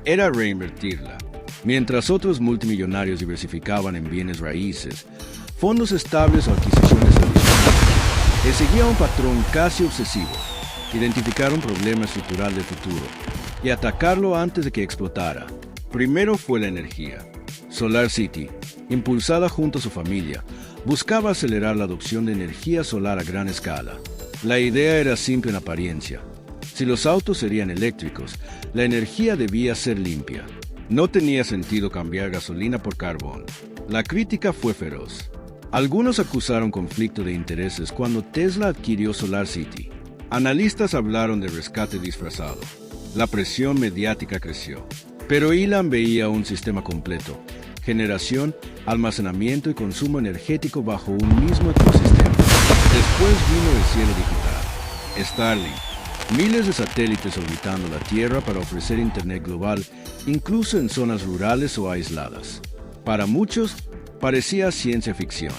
era reinvertirla. Mientras otros multimillonarios diversificaban en bienes raíces, fondos estables o adquisiciones adicionales, él seguía un patrón casi obsesivo: identificar un problema estructural del futuro y atacarlo antes de que explotara. Primero fue la energía. SolarCity, impulsada junto a su familia, buscaba acelerar la adopción de energía solar a gran escala. La idea era simple en apariencia: si los autos serían eléctricos, la energía debía ser limpia. No tenía sentido cambiar gasolina por carbón. La crítica fue feroz. Algunos acusaron conflicto de intereses cuando Tesla adquirió SolarCity. Analistas hablaron de rescate disfrazado. La presión mediática creció. Pero Elon veía un sistema completo: generación, almacenamiento y consumo energético bajo un mismo ecosistema. Después vino el cielo digital. Starlink. Miles de satélites orbitando la Tierra para ofrecer Internet global, incluso en zonas rurales o aisladas. Para muchos, parecía ciencia ficción.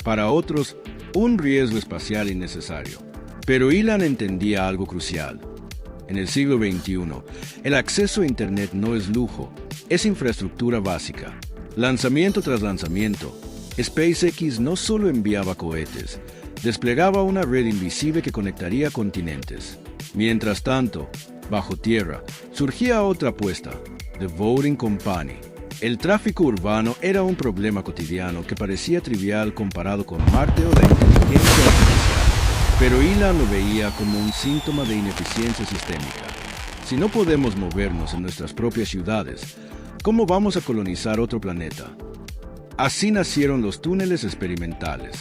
Para otros, un riesgo espacial innecesario. Pero Elon entendía algo crucial. En el siglo XXI, el acceso a Internet no es lujo, es infraestructura básica. Lanzamiento tras lanzamiento, SpaceX no solo enviaba cohetes, desplegaba una red invisible que conectaría continentes. Mientras tanto, bajo tierra, surgía otra apuesta: The Voting Company. El tráfico urbano era un problema cotidiano que parecía trivial comparado con Marte o la inteligencia artificial. Pero Elon lo veía como un síntoma de ineficiencia sistémica. Si no podemos movernos en nuestras propias ciudades, ¿cómo vamos a colonizar otro planeta? Así nacieron los túneles experimentales.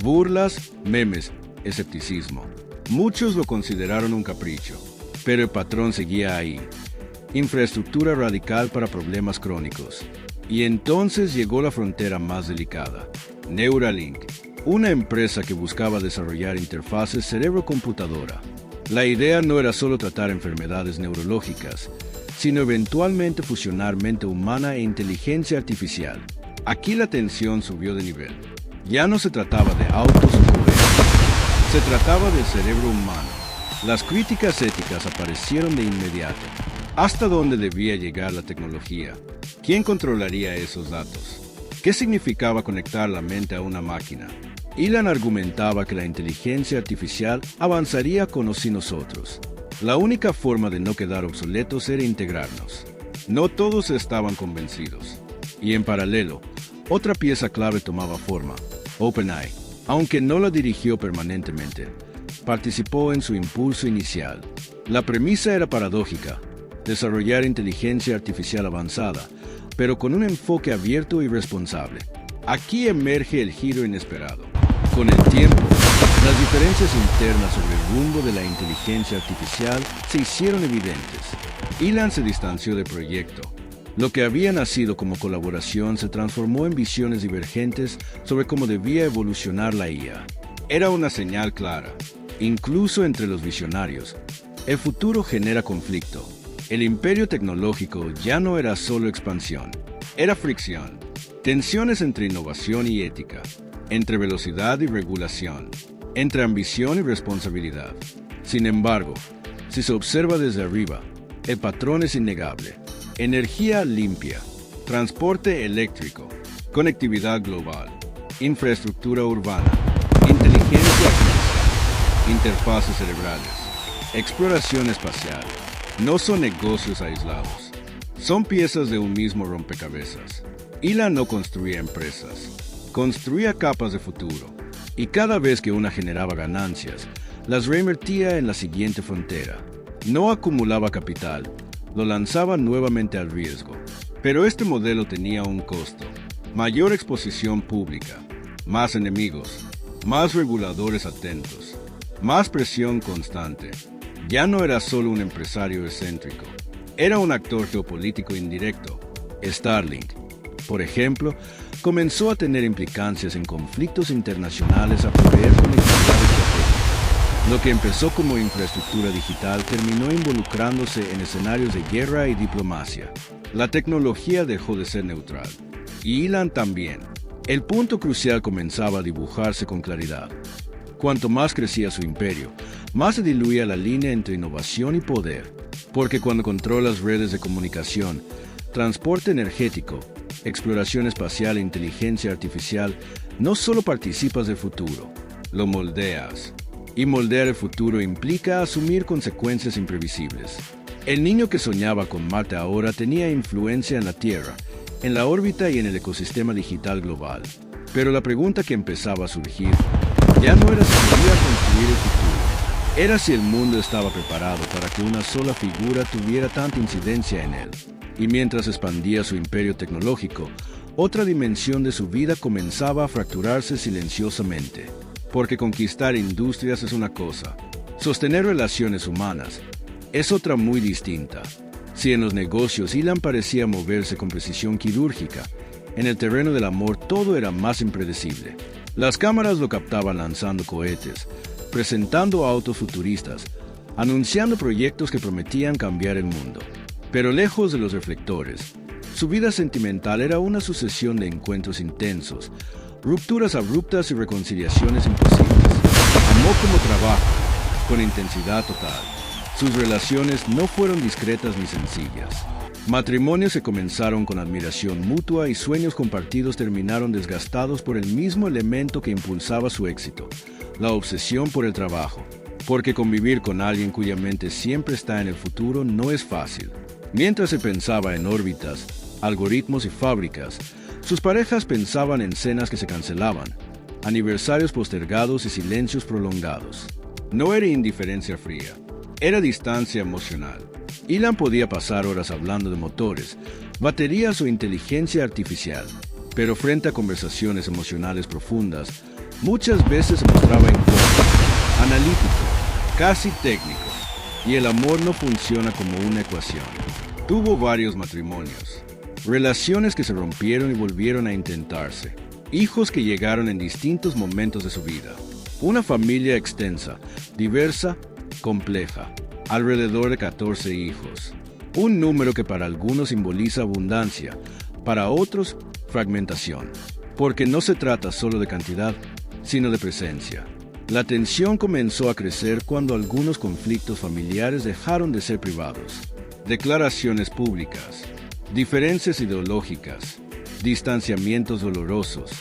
Burlas, memes, escepticismo. Muchos lo consideraron un capricho, pero el patrón seguía ahí: infraestructura radical para problemas crónicos. Y entonces llegó la frontera más delicada: Neuralink, una empresa que buscaba desarrollar interfaces cerebro-computadora. La idea no era solo tratar enfermedades neurológicas, sino eventualmente fusionar mente humana e inteligencia artificial. Aquí la tensión subió de nivel. Ya no se trataba de autos o cohetes, se trataba del cerebro humano. Las críticas éticas aparecieron de inmediato. ¿Hasta dónde debía llegar la tecnología? ¿Quién controlaría esos datos? ¿Qué significaba conectar la mente a una máquina? Elon argumentaba que la inteligencia artificial avanzaría con o sin nosotros. La única forma de no quedar obsoletos era integrarnos. No todos estaban convencidos. Y en paralelo, otra pieza clave tomaba forma: OpenAI. Aunque no la dirigió permanentemente, participó en su impulso inicial. La premisa era paradójica: desarrollar inteligencia artificial avanzada, pero con un enfoque abierto y responsable. Aquí emerge el giro inesperado. Con el tiempo, las diferencias internas sobre el rumbo de la inteligencia artificial se hicieron evidentes. Elon se distanció del proyecto. Lo que había nacido como colaboración se transformó en visiones divergentes sobre cómo debía evolucionar la IA. Era una señal clara, incluso entre los visionarios: el futuro genera conflicto. El imperio tecnológico ya no era solo expansión, era fricción. Tensiones entre innovación y ética, entre velocidad y regulación, entre ambición y responsabilidad. Sin embargo, si se observa desde arriba, el patrón es innegable: energía limpia, transporte eléctrico, conectividad global, infraestructura urbana, inteligencia artificial, interfaces cerebrales, exploración espacial. No son negocios aislados, son piezas de un mismo rompecabezas. Elon no construía empresas, construía capas de futuro, y cada vez que una generaba ganancias, las reinvertía en la siguiente frontera. No acumulaba capital, lo lanzaba nuevamente al riesgo. Pero este modelo tenía un costo: mayor exposición pública, más enemigos, más reguladores atentos, Más presión constante. Ya no era solo un empresario excéntrico, era un actor geopolítico indirecto. Starlink, por ejemplo, comenzó a tener implicancias en conflictos internacionales a proveer conectividad estratégica. Lo que empezó como infraestructura digital terminó involucrándose en escenarios de guerra y diplomacia. La tecnología dejó de ser neutral. Y Elon también. El punto crucial comenzaba a dibujarse con claridad. Cuanto más crecía su imperio, más se diluía la línea entre innovación y poder, porque cuando controlas redes de comunicación, transporte energético, exploración espacial e inteligencia artificial, no solo participas del futuro, lo moldeas. Y moldear el futuro implica asumir consecuencias imprevisibles. El niño que soñaba con Marte ahora tenía influencia en la Tierra, en la órbita y en el ecosistema digital global. Pero la pregunta que empezaba a surgir ya no era si podía construir el futuro, era si el mundo estaba preparado para que una sola figura tuviera tanta incidencia en él. Y mientras expandía su imperio tecnológico, otra dimensión de su vida comenzaba a fracturarse silenciosamente. Porque conquistar industrias es una cosa, sostener relaciones humanas es otra muy distinta. Si en los negocios Elon parecía moverse con precisión quirúrgica, en el terreno del amor todo era más impredecible. Las cámaras lo captaban lanzando cohetes, presentando autos futuristas, anunciando proyectos que prometían cambiar el mundo. Pero lejos de los reflectores, su vida sentimental era una sucesión de encuentros intensos, rupturas abruptas y reconciliaciones imposibles. Amó como trabajo, con intensidad total. Sus relaciones no fueron discretas ni sencillas. Matrimonios se comenzaron con admiración mutua y sueños compartidos terminaron desgastados por el mismo elemento que impulsaba su éxito, la obsesión por el trabajo. Porque convivir con alguien cuya mente siempre está en el futuro no es fácil. Mientras se pensaba en órbitas, algoritmos y fábricas, sus parejas pensaban en cenas que se cancelaban, aniversarios postergados y silencios prolongados. No era indiferencia fría, era distancia emocional. Elon podía pasar horas hablando de motores, baterías o inteligencia artificial, pero frente a conversaciones emocionales profundas, muchas veces se mostraba incómodo, analítico, casi técnico, y el amor no funciona como una ecuación. Tuvo varios matrimonios, relaciones que se rompieron y volvieron a intentarse, hijos que llegaron en distintos momentos de su vida, una familia extensa, diversa, compleja, alrededor de 14 hijos. Un número que para algunos simboliza abundancia, para otros, fragmentación. Porque no se trata solo de cantidad, sino de presencia. La tensión comenzó a crecer cuando algunos conflictos familiares dejaron de ser privados. Declaraciones públicas, diferencias ideológicas, distanciamientos dolorosos.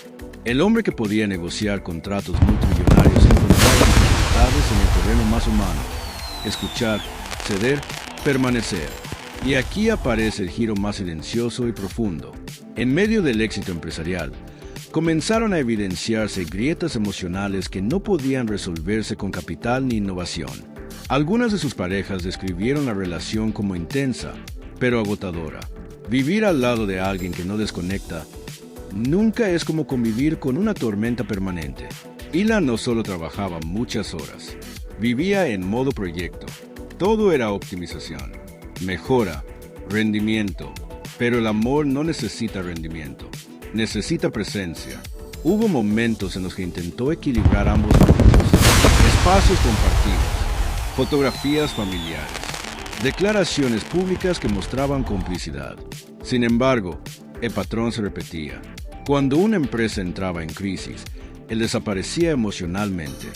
El hombre que podía negociar contratos multimillonarios encontraba dificultades en el terreno más humano. Escuchar, ceder, permanecer. Y aquí aparece el giro más silencioso y profundo. En medio del éxito empresarial, comenzaron a evidenciarse grietas emocionales que no podían resolverse con capital ni innovación. Algunas de sus parejas describieron la relación como intensa, pero agotadora. Vivir al lado de alguien que no desconecta nunca es como convivir con una tormenta permanente. Elon no solo trabajaba muchas horas, vivía en modo proyecto. Todo era optimización, mejora, rendimiento. Pero el amor no necesita rendimiento, necesita presencia. Hubo momentos en los que intentó equilibrar ambos mundos. Espacios compartidos, fotografías familiares, declaraciones públicas que mostraban complicidad. Sin embargo, el patrón se repetía. Cuando una empresa entraba en crisis, él desaparecía emocionalmente.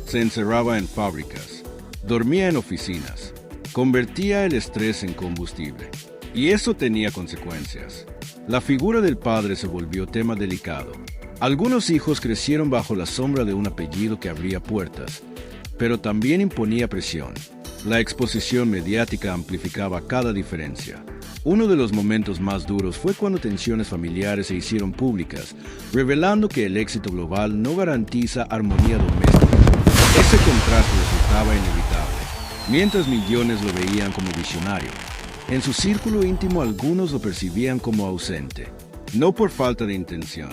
Se encerraba en fábricas, dormía en oficinas, convertía el estrés en combustible. Y eso tenía consecuencias. La figura del padre se volvió tema delicado. Algunos hijos crecieron bajo la sombra de un apellido que abría puertas, pero también imponía presión. La exposición mediática amplificaba cada diferencia. Uno de los momentos más duros fue cuando tensiones familiares se hicieron públicas, revelando que el éxito global no garantiza armonía doméstica. Ese contraste resultaba inevitable, mientras millones lo veían como visionario. En su círculo íntimo algunos lo percibían como ausente, no por falta de intención,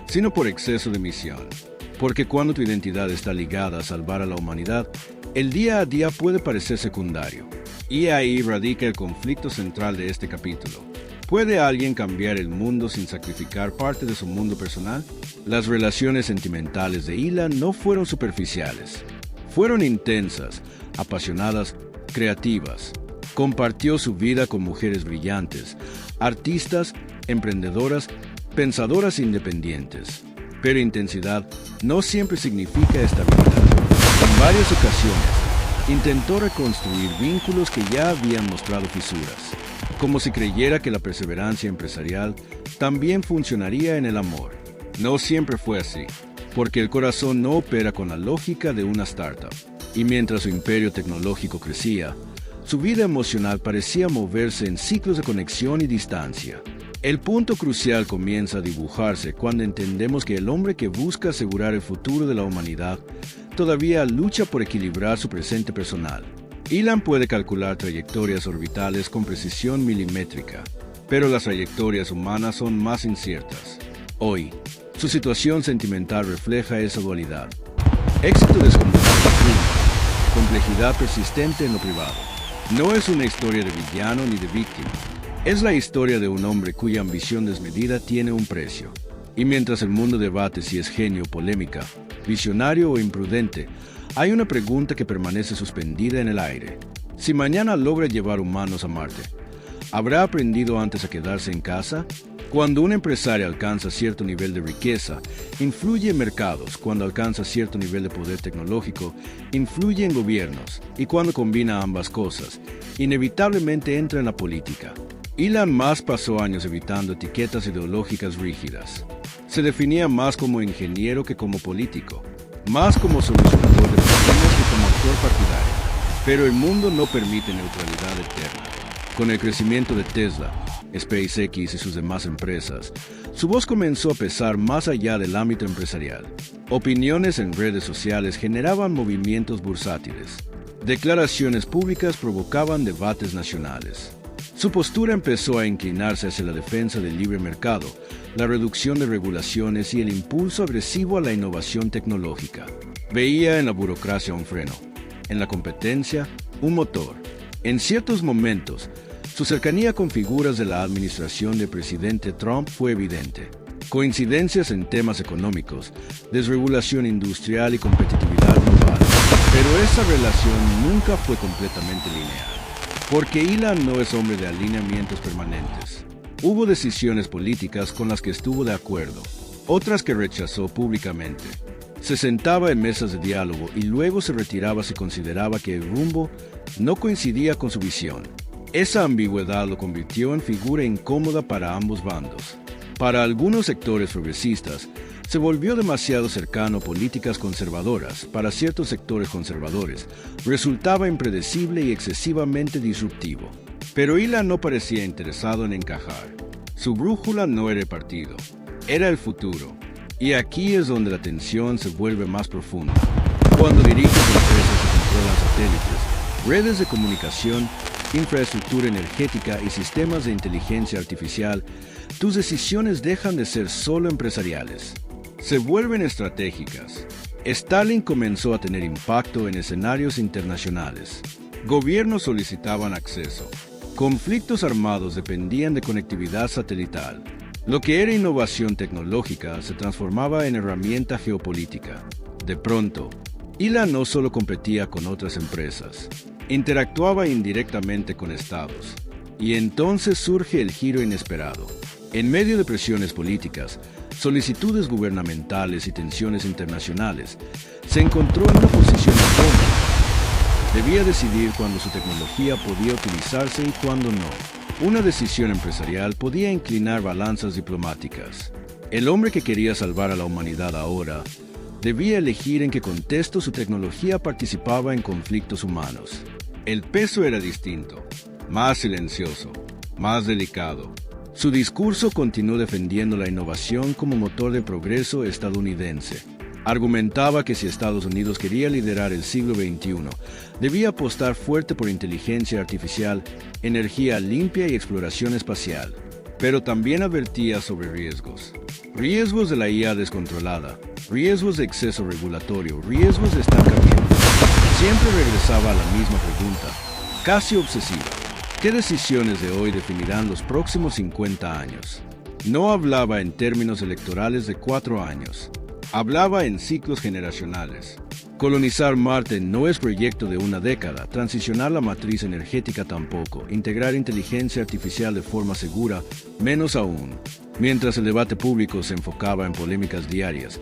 sino por exceso de misión. Porque cuando tu identidad está ligada a salvar a la humanidad, el día a día puede parecer secundario. Y ahí radica el conflicto central de este capítulo. ¿Puede alguien cambiar el mundo sin sacrificar parte de su mundo personal? Las relaciones sentimentales de Elon no fueron superficiales. Fueron intensas, apasionadas, creativas. Compartió su vida con mujeres brillantes, artistas, emprendedoras, pensadoras independientes. Pero intensidad no siempre significa estabilidad. En varias ocasiones, intentó reconstruir vínculos que ya habían mostrado fisuras, como si creyera que la perseverancia empresarial también funcionaría en el amor. No siempre fue así, porque el corazón no opera con la lógica de una startup. Y mientras su imperio tecnológico crecía, su vida emocional parecía moverse en ciclos de conexión y distancia. El punto crucial comienza a dibujarse cuando entendemos que el hombre que busca asegurar el futuro de la humanidad todavía lucha por equilibrar su presente personal. Elon puede calcular trayectorias orbitales con precisión milimétrica, pero las trayectorias humanas son más inciertas. Hoy, su situación sentimental refleja esa dualidad. Éxito descomunal en lo público, complejidad persistente en lo privado. No es una historia de villano ni de víctima. Es la historia de un hombre cuya ambición desmedida tiene un precio. Y mientras el mundo debate si es genio o polémica, visionario o imprudente, hay una pregunta que permanece suspendida en el aire. Si mañana logra llevar humanos a Marte, ¿habrá aprendido antes a quedarse en casa? Cuando un empresario alcanza cierto nivel de riqueza, influye en mercados. Cuando alcanza cierto nivel de poder tecnológico, influye en gobiernos. Y cuando combina ambas cosas, inevitablemente entra en la política. Elon Musk pasó años evitando etiquetas ideológicas rígidas. Se definía más como ingeniero que como político, más como solucionador de problemas que como actor partidario. Pero el mundo no permite neutralidad eterna. Con el crecimiento de Tesla, SpaceX y sus demás empresas, su voz comenzó a pesar más allá del ámbito empresarial. Opiniones en redes sociales generaban movimientos bursátiles. Declaraciones públicas provocaban debates nacionales. Su postura empezó a inclinarse hacia la defensa del libre mercado, la reducción de regulaciones y el impulso agresivo a la innovación tecnológica. Veía en la burocracia un freno, en la competencia un motor. En ciertos momentos, su cercanía con figuras de la administración del presidente Trump fue evidente. Coincidencias en temas económicos, desregulación industrial y competitividad global. Pero esa relación nunca fue completamente lineal. Porque Elon no es hombre de alineamientos permanentes. Hubo decisiones políticas con las que estuvo de acuerdo, otras que rechazó públicamente. Se sentaba en mesas de diálogo y luego se retiraba si consideraba que el rumbo no coincidía con su visión. Esa ambigüedad lo convirtió en figura incómoda para ambos bandos. Para algunos sectores progresistas, se volvió demasiado cercano a políticas conservadoras. Para ciertos sectores conservadores, resultaba impredecible y excesivamente disruptivo. Pero Elon no parecía interesado en encajar. Su brújula no era el partido, era el futuro. Y aquí es donde la tensión se vuelve más profunda. Cuando diriges empresas y controlas satélites, redes de comunicación, infraestructura energética y sistemas de inteligencia artificial, tus decisiones dejan de ser solo empresariales. Se vuelven estratégicas. Stalin comenzó a tener impacto en escenarios internacionales. Gobiernos solicitaban acceso. Conflictos armados dependían de conectividad satelital. Lo que era innovación tecnológica se transformaba en herramienta geopolítica. De pronto, Elon no solo competía con otras empresas, interactuaba indirectamente con estados. Y entonces surge el giro inesperado. En medio de presiones políticas, solicitudes gubernamentales y tensiones internacionales, se encontró en una posición incómoda. Debía decidir cuándo su tecnología podía utilizarse y cuándo no. Una decisión empresarial podía inclinar balanzas diplomáticas. El hombre que quería salvar a la humanidad ahora debía elegir en qué contexto su tecnología participaba en conflictos humanos. El peso era distinto, más silencioso, más delicado. Su discurso continuó defendiendo la innovación como motor de progreso estadounidense. Argumentaba que si Estados Unidos quería liderar el siglo XXI, debía apostar fuerte por inteligencia artificial, energía limpia y exploración espacial. pero también advertía sobre riesgos. Riesgos de la IA descontrolada, riesgos de exceso regulatorio, riesgos de estancamiento. Siempre regresaba a la misma pregunta, casi obsesiva. ¿Qué decisiones de hoy definirán los próximos 50 años? No hablaba en términos electorales de 4 años. Hablaba en ciclos generacionales. Colonizar Marte no es proyecto de una década, transicionar la matriz energética tampoco, integrar inteligencia artificial de forma segura, menos aún. Mientras el debate público se enfocaba en polémicas diarias,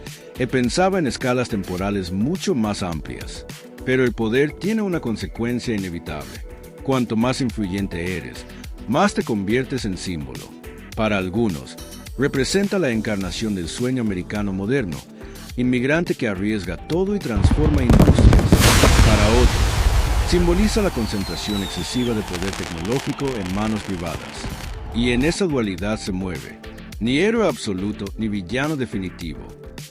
pensaba en escalas temporales mucho más amplias. Pero el poder tiene una consecuencia inevitable. Cuanto más influyente eres, más te conviertes en símbolo. Para algunos, representa la encarnación del sueño americano moderno, inmigrante que arriesga todo y transforma industrias. Para otros, simboliza la concentración excesiva de poder tecnológico en manos privadas. Y en esa dualidad se mueve, ni héroe absoluto ni villano definitivo,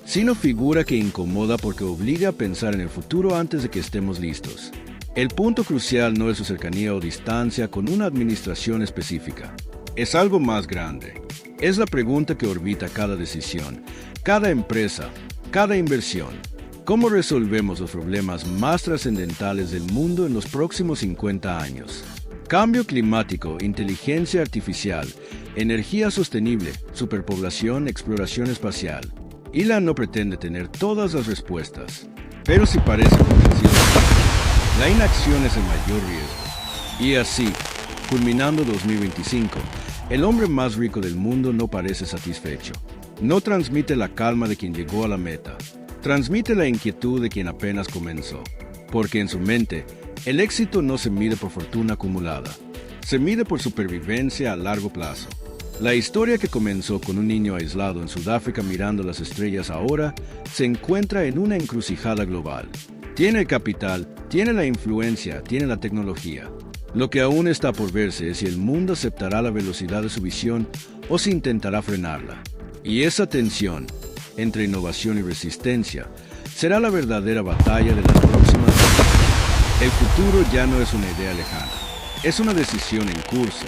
sino figura que incomoda porque obliga a pensar en el futuro antes de que estemos listos. El punto crucial no es su cercanía o distancia con una administración específica. Es algo más grande. Es la pregunta que orbita cada decisión, cada empresa, cada inversión. ¿Cómo resolvemos los problemas más trascendentales del mundo en los próximos 50 años? Cambio climático, inteligencia artificial, energía sostenible, superpoblación, exploración espacial. Elon no pretende tener todas las respuestas, pero si parece convencido, la inacción es el mayor riesgo. Y así, culminando 2025, el hombre más rico del mundo no parece satisfecho. No transmite la calma de quien llegó a la meta. Transmite la inquietud de quien apenas comenzó. Porque en su mente, el éxito no se mide por fortuna acumulada. Se mide por supervivencia a largo plazo. La historia que comenzó con un niño aislado en Sudáfrica mirando las estrellas ahora se encuentra en una encrucijada global. Tiene el capital, tiene la influencia, tiene la tecnología. Lo que aún está por verse es si el mundo aceptará la velocidad de su visión o si intentará frenarla. Y esa tensión entre innovación y resistencia será la verdadera batalla de las próximas décadas. El futuro ya no es una idea lejana, es una decisión en curso.